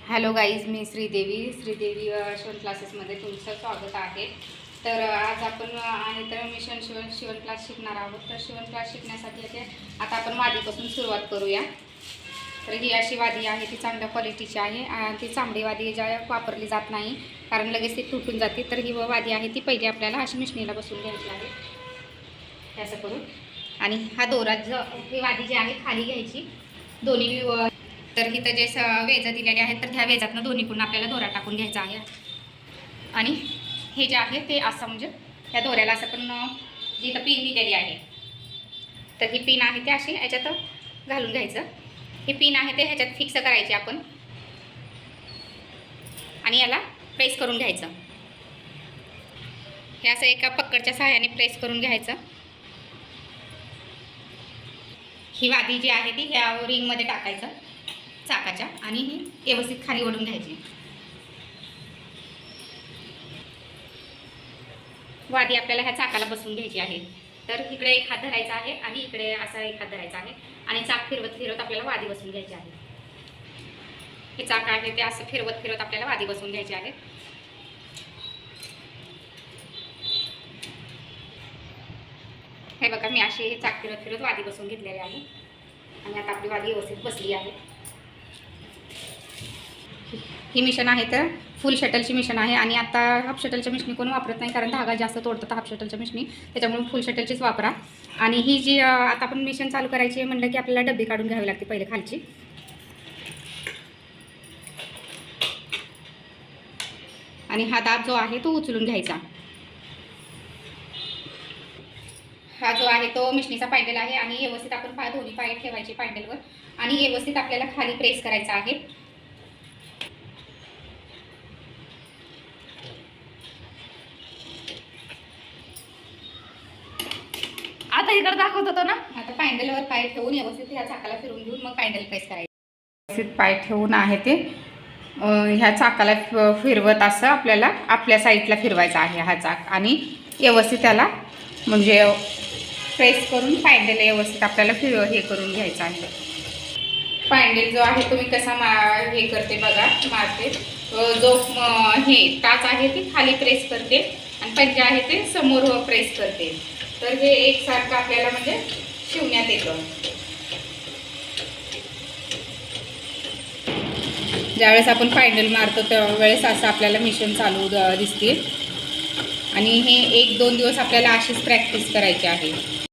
Hello guys, मी श्रीदेवी शिवण क्लासेसमध्ये तुमचं स्वागत आहे. तर आज आपण आहे तर मिशन शिवण क्लास शिकणार आहोत. तर शिवण क्लास शिकण्यासाठी आता आपण वादीपासून सुरुवात करूया. तर ही अशी वादी आहे, ती चांगल्या क्वालिटीची आहे. ती चांबडी वादी ज्या वापरली जात नाही, कारण लगेच ती तुटून जाते. तर ही वादी आहे ती पहिली आपल्याला अशी मिशनीला बसून घ्यायची आहे असं करून. आणि हा दोरा ही वादी जी आहे खाली घ्यायची दोन्ही. तर इथं जे वेज दिलेले आहेत तर ह्या वेजातनं दोन्हीकडून आपल्याला दोरा टाकून घ्यायचा आहे. आणि हे जे आहे ते असं म्हणजे ह्या दोऱ्याला असं पण जी इथं पिन दिलेली आहे तर ही पिन आहे ते अशी ह्याच्यात घालून घ्यायचं. ही पिन आहे ते ह्याच्यात फिक्स करायची आपण आणि याला प्रेस करून घ्यायचं. हे असं एका पकडच्या सहाय्याने प्रेस करून घ्यायचं. ही वादी जी आहे ती ह्या रिंगमध्ये टाकायचं चाकाच्या आणि ही व्यवस्थित खाली ओढून घ्यायची. वादी आपल्याला ह्या चाकाला बसवून घ्यायची आहे. तर इकडे एक हात धरायचा आहे आणि इकडे असा एक हात धरायचा आहे आणि चाक फिरवत फिरवत आपल्याला वादी बसवून घ्यायची आहे. हे चाक आहे ते असं फिरवत फिरवत आपल्याला वादी बसवून घ्यायची आहे. हे बघा, मी अशी हे चाक फिरवत फिरवत वादी बसवून घेतलेली आहे आणि आता आपली वादी व्यवस्थित बसली आहे. ही मिशन आहे तर फुल शटलची मिशन आहे आणि आता हाफ शटलच्या मिशनी कोण वापरत नाही, कारण धागा जास्त तोडतात हाफ शटलच्या मिशनी, त्याच्यामुळे फुल शटलचीच वापरा. आणि ही जी आता आपण मिशन चालू करायची आहे म्हणलं की आपल्याला डब्बी काढून घ्यावी लागते पहिले खालची. आणि हा दाब जो आहे तो उचलून घ्यायचा. हा जो आहे तो मिशनीचा पॅन्डल आहे आणि व्यवस्थित आपण दोन्ही पाय ठेवायचे पॅन्डलवर आणि व्यवस्थित आपल्याला खाली प्रेस करायचा आहे. आता इकडे दाखवत होतो ना. आता पॅन्डलवर पाय ठेवून व्यवस्थित ह्या चाकाला फिरवून घेऊन मग पॅन्डल प्रेस करायचं. व्यवस्थित पाय ठेवून आहे ते ह्या चाकाला फिरवत असं आपल्याला आपल्या साईडला फिरवायचा आहे हा चाक आणि व्यवस्थित त्याला म्हणजे प्रेस करून पॅन्डल व्यवस्थित आपल्याला हे करून घ्यायचं आहे. पॅन्डल जो आहे तुम्ही कसा हे करते बघा, मारते. जो हे टाच आहे ती खाली प्रेस करते आणि पंजा आहे ते समोर प्रेस करते. तर हे एकसारखं आपल्याला म्हणजे शिवण्यात येतं. ज्यावेळेस आपण पॅन्डल मारतो त्यावेळेस असं आपल्याला मिशन चालू दिसते आणि हे 1-2 दिवस आपल्याला अशीच प्रॅक्टिस करायची आहे.